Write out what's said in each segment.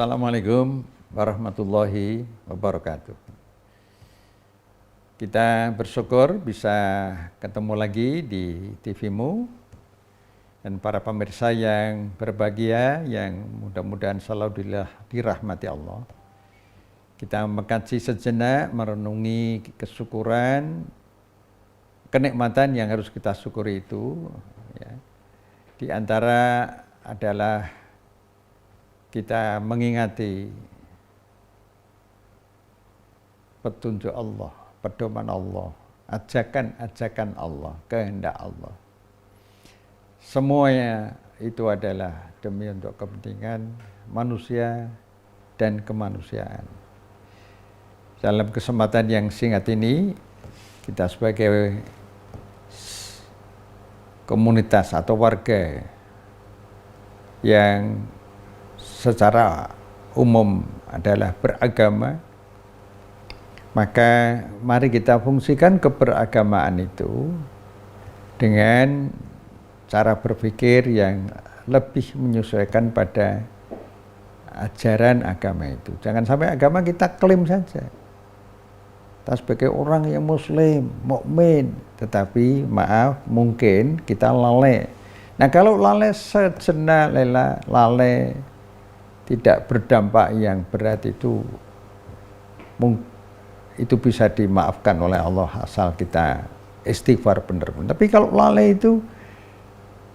Assalamualaikum warahmatullahi wabarakatuh. Kita bersyukur bisa ketemu lagi di TV-mu dan para pemirsa yang berbahagia, yang mudah-mudahan selalu dirahmati Allah. Kita mengkaji sejenak, merenungi kesyukuran, kenikmatan yang harus kita syukuri itu. Ya. Di antara adalah kita mengingati petunjuk Allah, pedoman Allah, ajakan-ajakan Allah, kehendak Allah. Semuanya itu adalah demi untuk kepentingan manusia dan kemanusiaan. Dalam kesempatan yang singkat ini, kita sebagai komunitas atau warga yang secara umum adalah beragama, maka mari kita fungsikan keberagamaan itu dengan cara berpikir yang lebih menyesuaikan pada ajaran agama itu. Jangan sampai agama kita klaim saja. Kita sebagai orang yang muslim, mukmin, tetapi maaf mungkin kita lalai. Nah, kalau lalai sejenak, lalai tidak berdampak yang berat itu bisa dimaafkan oleh Allah asal kita istighfar benar-benar. Tapi kalau lalai itu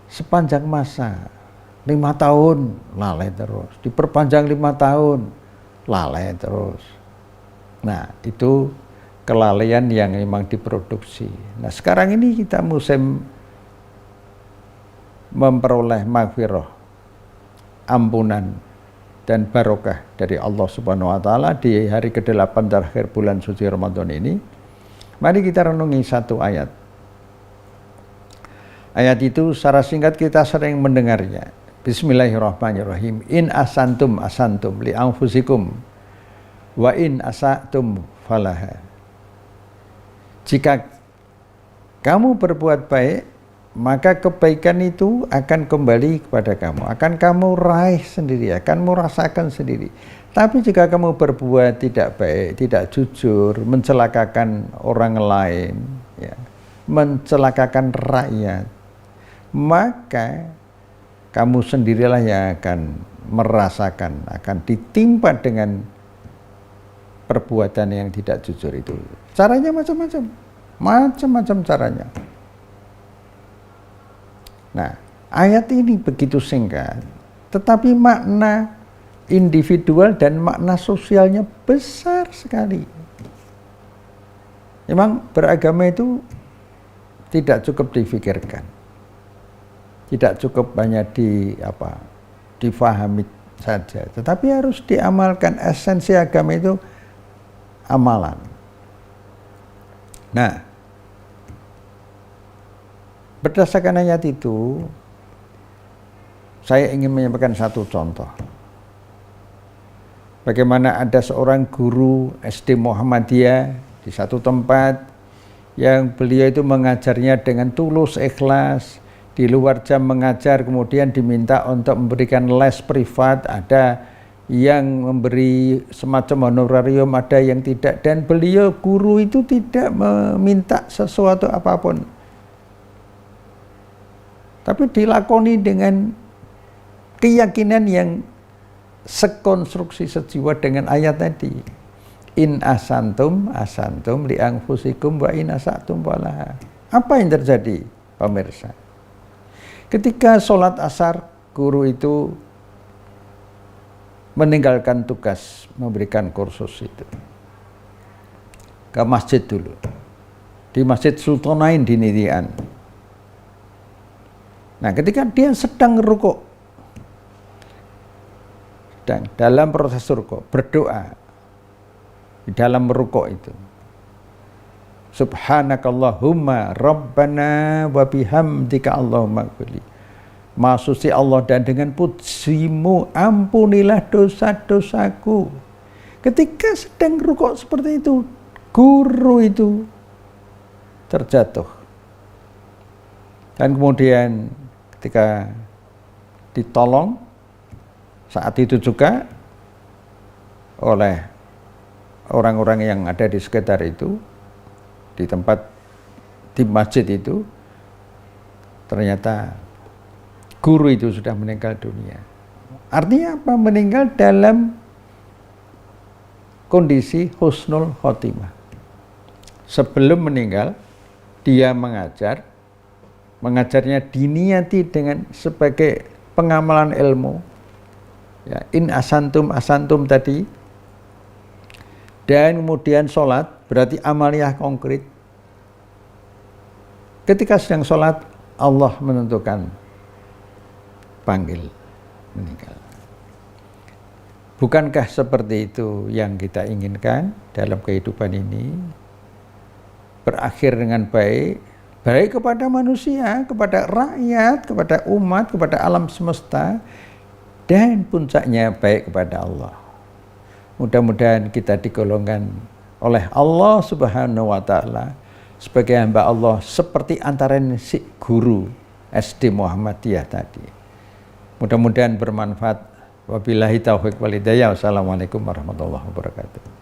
sepanjang masa, 5 tahun lalai terus, diperpanjang 5 tahun lalai terus. Nah, itu kelalaian yang memang diproduksi. Nah, sekarang ini kita musim memperoleh maghfirah, ampunan dan barokah dari Allah Subhanahu wa taala di hari ke-8 terakhir bulan suci Ramadan ini. Mari kita renungi satu ayat. Ayat itu secara singkat kita sering mendengarnya. Bismillahirrahmanirrahim. In asantum asantum li anfusikum wa in asatum falaha. Jika kamu berbuat baik, maka kebaikan itu akan kembali kepada kamu, akan kamu raih sendiri, akan merasakan sendiri. Tapi jika kamu berbuat tidak baik, tidak jujur, mencelakakan orang lain, ya, mencelakakan rakyat, maka kamu sendirilah yang akan merasakan, akan ditimpa dengan perbuatan yang tidak jujur itu. Caranya macam-macam caranya. Nah, ayat ini begitu singkat, tetapi makna individual dan makna sosialnya besar sekali. Memang beragama itu tidak cukup difikirkan, tidak cukup hanya difahami saja, tetapi harus diamalkan. Esensi agama itu amalan. Nah, berdasarkan ayat itu, saya ingin menyampaikan satu contoh. Bagaimana ada seorang guru SD Muhammadiyah di satu tempat yang beliau itu mengajarnya dengan tulus, ikhlas. Di luar jam mengajar kemudian diminta untuk memberikan les privat, ada yang memberi semacam honorarium, ada yang tidak. Dan beliau guru itu tidak meminta sesuatu apapun, tapi dilakoni dengan keyakinan yang sekonstruksi sejiwa dengan ayat tadi. In asantum asantum li anfusikum wa in asatum falaha. Apa yang terjadi, pemirsa? Ketika sholat asar, guru itu meninggalkan tugas memberikan kursus itu, ke masjid dulu, di Masjid Sultanain di Nitian. Nah, ketika dia sedang rukuk, dan dalam proses rukuk, berdoa di dalam rukuk itu, Subhanakallahumma Rabbana wa bihamdika Allahumma ighfirli. Maha suci Allah dan dengan pujimu ampunilah dosa-dosaku. Ketika sedang rukuk seperti itu, guru itu terjatuh. Dan kemudian ketika ditolong, saat itu juga oleh orang-orang yang ada di sekitar itu, di tempat, di masjid itu, ternyata guru itu sudah meninggal dunia. Artinya apa? Meninggal dalam kondisi husnul khotimah. Sebelum meninggal, dia mengajarnya diniati dengan sebagai pengamalan ilmu. Ya, in asantum tadi, dan kemudian sholat, berarti amaliyah konkret. Ketika sedang sholat, Allah menentukan panggil meninggal. Bukankah seperti itu yang kita inginkan dalam kehidupan ini? Berakhir dengan baik, baik kepada manusia, kepada rakyat, kepada umat, kepada alam semesta, dan puncaknya baik kepada Allah. Mudah-mudahan kita digolongkan oleh Allah Subhanahu wa Ta'ala sebagai hamba Allah, seperti antara si guru SD Muhammadiyah tadi. Mudah-mudahan bermanfaat. Wabillahi taufiq wal hidayah. Wassalamualaikum warahmatullahi wabarakatuh.